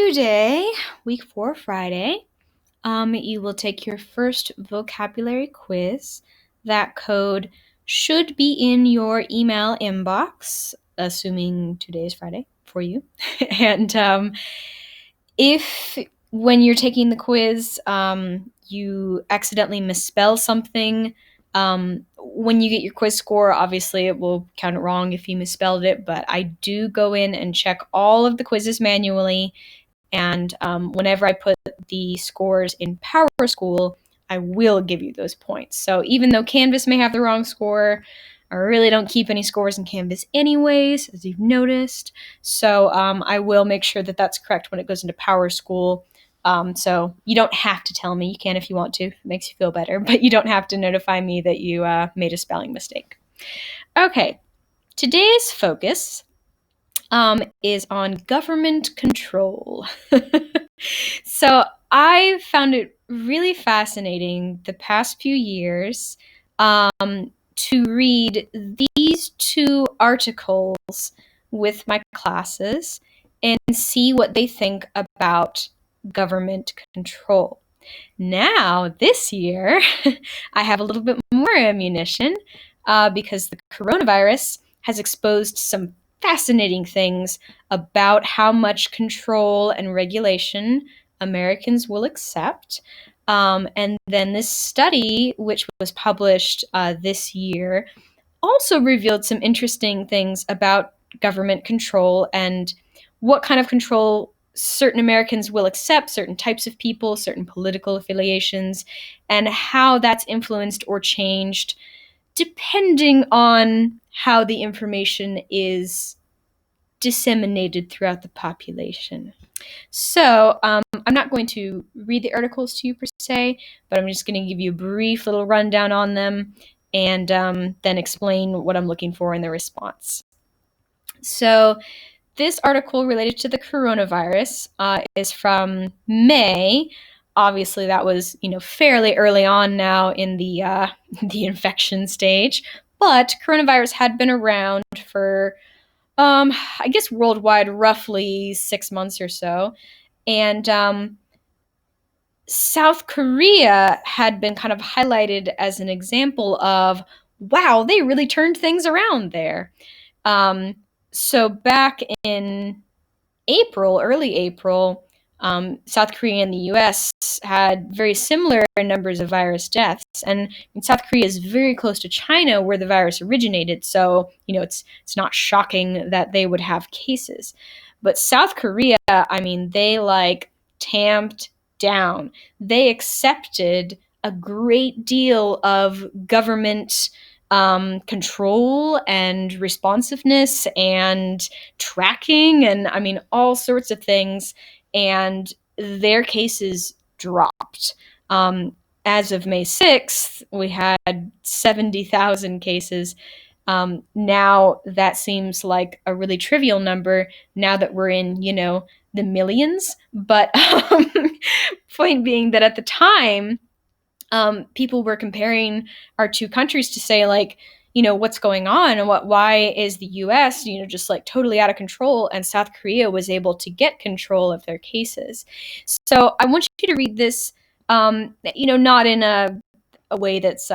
Today, week 4, Friday, you will take your first vocabulary quiz. That code should be in your email inbox, assuming today is Friday for you. And if when you're taking the quiz, you accidentally misspell something, when you get your quiz score, obviously it will count it wrong if you misspelled it, but I do go in and check all of the quizzes manually. And whenever I put the scores in PowerSchool, I will give you those points. So even though Canvas may have the wrong score, I really don't keep any scores in Canvas anyways, as you've noticed. So I will make sure that that's correct when it goes into PowerSchool. So you don't have to tell me. You can if you want to. If it makes you feel better. But you don't have to notify me that you made a spelling mistake. Okay, today's focus is on government control. So I found it really fascinating the past few years to read these two articles with my classes and see what they think about government control. Now, this year, I have a little bit more ammunition because the coronavirus has exposed some fascinating things about how much control and regulation Americans will accept. And then this study, which was published this year, also revealed some interesting things about government control and what kind of control certain Americans will accept, certain types of people, certain political affiliations, and how that's influenced or changed depending on how the information is disseminated throughout the population. So I'm not going to read the articles to you per se, but I'm just going to give you a brief little rundown on them and then explain what I'm looking for in the response. So this article related to the coronavirus is from May. Obviously, that was fairly early on now in the the infection stage, but coronavirus had been around for I guess worldwide roughly 6 months or so, and South Korea had been kind of highlighted as an example of, wow, they really turned things around there. So back in April, early April, South Korea and the US had very similar numbers of virus deaths. And South Korea is very close to China where the virus originated. So, it's not shocking that they would have cases. But South Korea, they tamped down. They accepted a great deal of government control and responsiveness and tracking and all sorts of things, and their cases dropped. As of May 6th, we had 70,000 cases. Now that seems like a really trivial number now that we're in, the millions. But point being that at the time, people were comparing our two countries to say, what's going on and why is the US, just totally out of control, and South Korea was able to get control of their cases. So I want you to read this, not in a way that's,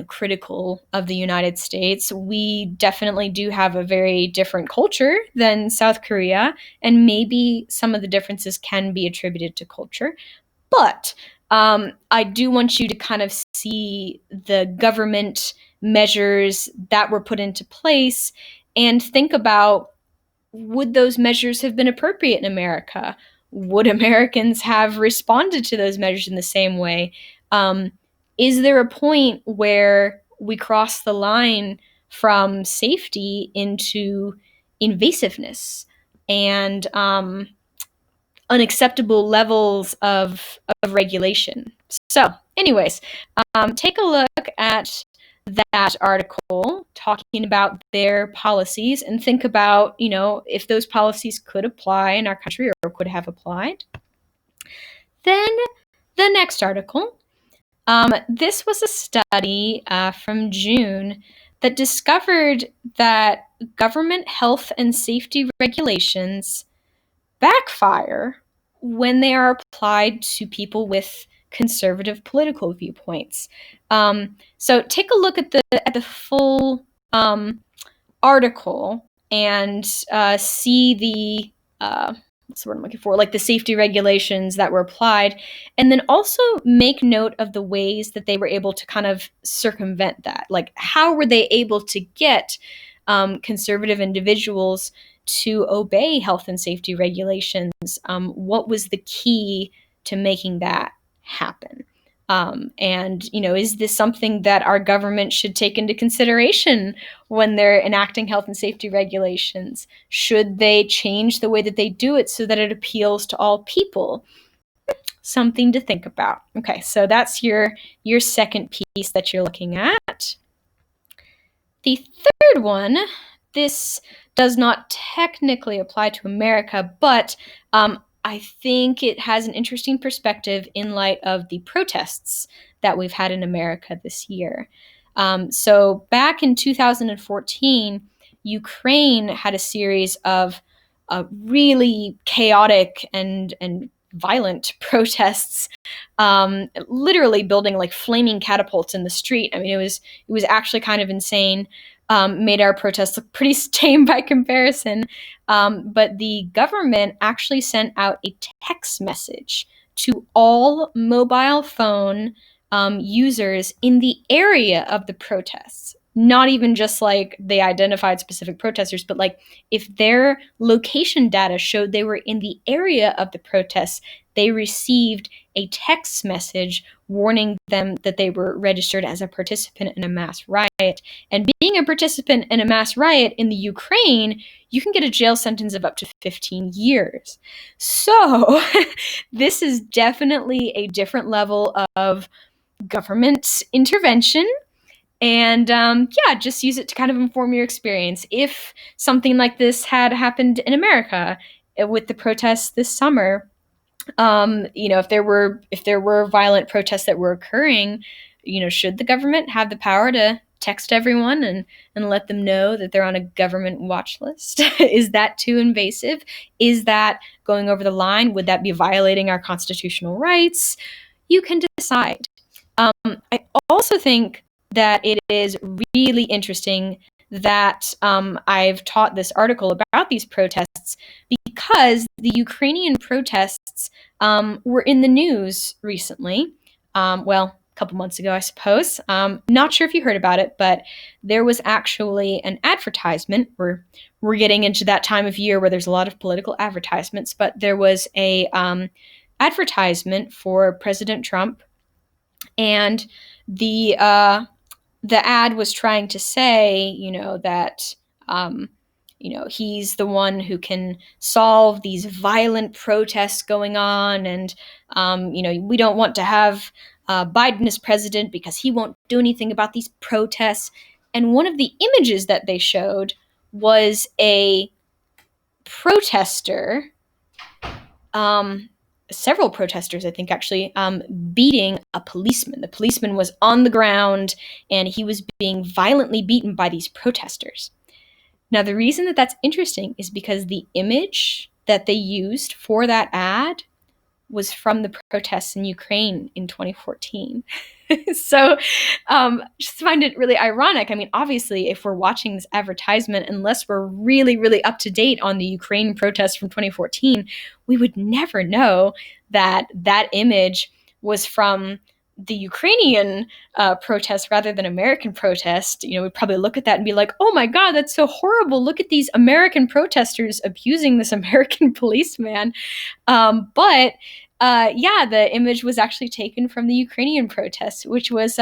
critical of the United States. We definitely do have a very different culture than South Korea, and maybe some of the differences can be attributed to culture. But I do want you to kind of see the government measures that were put into place and think about, would those measures have been appropriate in America? Would Americans have responded to those measures in the same way? Is there a point where we cross the line from safety into invasiveness and unacceptable levels of regulation? So, anyways, take a look at that article talking about their policies and think about, if those policies could apply in our country or could have applied. Then the next article. This was a study from June that discovered that government health and safety regulations backfire when they are applied to people with conservative political viewpoints. So take a look at the full article and see the what's the word I'm looking for, like the safety regulations that were applied, and then also make note of the ways that they were able to kind of circumvent that. Like, how were they able to get conservative individuals to obey health and safety regulations? What was the key to making that happen? And, is this something that our government should take into consideration when they're enacting health and safety regulations? Should they change the way that they do it so that it appeals to all people? Something to think about. Okay, so that's your second piece that you're looking at. The third one, this does not technically apply to America, but I think it has an interesting perspective in light of the protests that we've had in America this year. So back in 2014, Ukraine had a series of really chaotic and violent protests, literally building like flaming catapults in the street. I mean, it was actually kind of insane. Made our protests look pretty tame by comparison. But the government actually sent out a text message to all mobile phone users in the area of the protests. Not even just like they identified specific protesters, but like if their location data showed they were in the area of the protests, they received a text message warning them that they were registered as a participant in a mass riot. And being a participant in a mass riot in the Ukraine, you can get a jail sentence of up to 15 years. So this is definitely a different level of government intervention. And just use it to kind of inform your experience. If something like this had happened in America with the protests this summer, if there were violent protests that were occurring, should the government have the power to text everyone and let them know that they're on a government watch list? Is that too invasive? Is that going over the line? Would that be violating our constitutional rights? You can decide. I also think that it is really interesting that I've taught this article about these protests because the Ukrainian protests were in the news recently. A couple months ago, I suppose. Not sure if you heard about it, but there was actually an advertisement. We're getting into that time of year where there's a lot of political advertisements, but there was a advertisement for President Trump, and the ad was trying to say, that he's the one who can solve these violent protests going on, and we don't want to have Biden as president because he won't do anything about these protests. And one of the images that they showed was a protester, several protesters, I think, actually, beating a policeman. The policeman was on the ground, and he was being violently beaten by these protesters. Now, the reason that that's interesting is because the image that they used for that ad was from the protests in Ukraine in 2014. So just find it really ironic. I mean, obviously, if we're watching this advertisement, unless we're really, really up to date on the Ukraine protests from 2014, we would never know that that image was from the Ukrainian protest rather than American protest. We'd probably look at that and be like, oh my God, that's so horrible. Look at these American protesters abusing this American policeman. But the image was actually taken from the Ukrainian protests, which was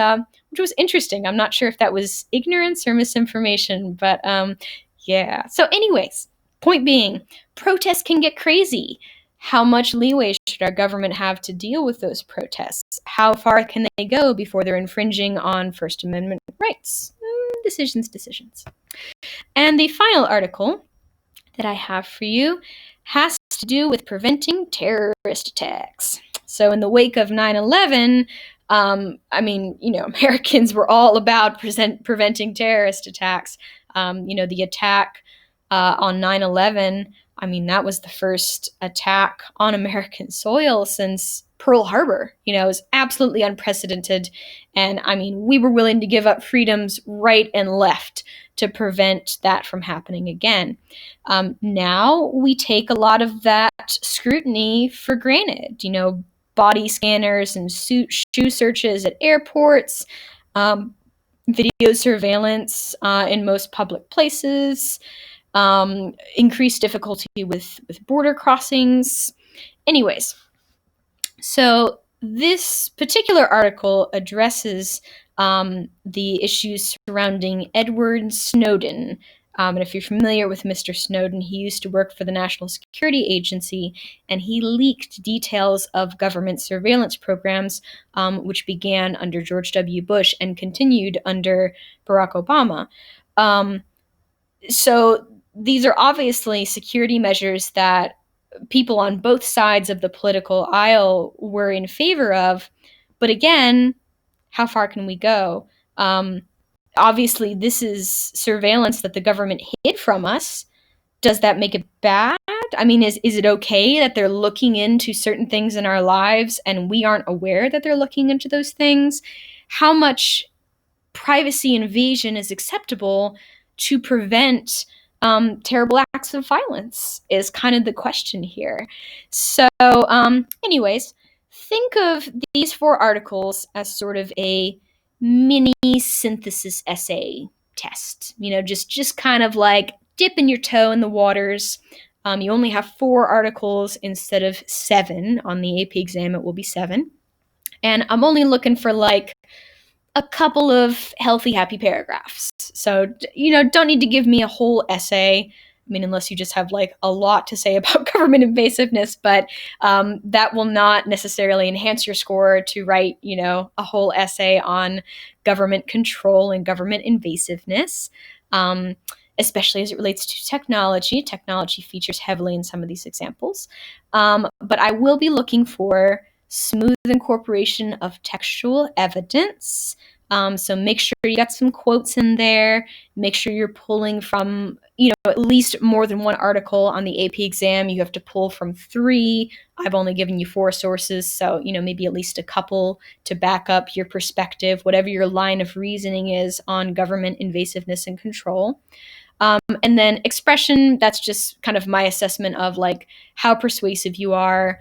interesting. I'm not sure if that was ignorance or misinformation, but So anyways, point being, protests can get crazy. How much leeway should our government have to deal with those protests? How far can they go before they're infringing on First Amendment rights? Decisions. And the final article that I have for you has to do with preventing terrorist attacks. So in the wake of 9/11, Americans were all about preventing terrorist attacks. The attack on 9/11 I mean, that was the first attack on American soil since Pearl Harbor. It was absolutely unprecedented. And I mean, we were willing to give up freedoms right and left to prevent that from happening again. Now we take a lot of that scrutiny for granted. Body scanners and shoe searches at airports, video surveillance in most public places, increased difficulty with border crossings. Anyways, so this particular article addresses the issues surrounding Edward Snowden. And if you're familiar with Mr. Snowden, he used to work for the National Security Agency, and he leaked details of government surveillance programs, which began under George W. Bush and continued under Barack Obama. So these are obviously security measures that people on both sides of the political aisle were in favor of. But again, how far can we go? Obviously, this is surveillance that the government hid from us. Does that make it bad? I mean, is it okay that they're looking into certain things in our lives and we aren't aware that they're looking into those things? How much privacy invasion is acceptable to prevent terrible acts of violence is kind of the question here. So, anyways, think of these 4 articles as sort of a mini synthesis essay test. Just kind of like dipping your toe in the waters. You only have 4 articles instead of 7 on the AP exam. It will be 7. And I'm only looking for like a couple of healthy, happy paragraphs. So, don't need to give me a whole essay. I mean, unless you just have like a lot to say about government invasiveness, but that will not necessarily enhance your score to write, a whole essay on government control and government invasiveness, especially as it relates to technology. Technology features heavily in some of these examples. But I will be looking for smooth incorporation of textual evidence. So make sure you got some quotes in there. Make sure you're pulling from, at least more than 1 article on the AP exam. You have to pull from 3. I've only given you 4 sources, so, maybe at least a couple to back up your perspective, whatever your line of reasoning is on government invasiveness and control. And then expression, that's just kind of my assessment of like how persuasive you are,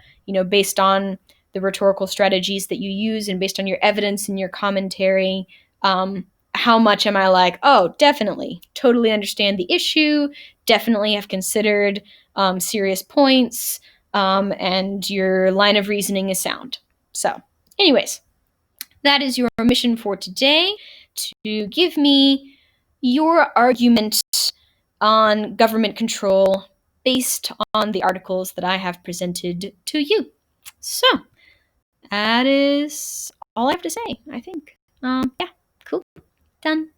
based on the rhetorical strategies that you use and based on your evidence and your commentary. How much am I like, oh, definitely, totally understand the issue, definitely have considered serious points, and your line of reasoning is sound. So, anyways, that is your mission for today, to give me your argument on government control based on the articles that I have presented to you. So, that is all I have to say, I think. Yeah, cool. Done.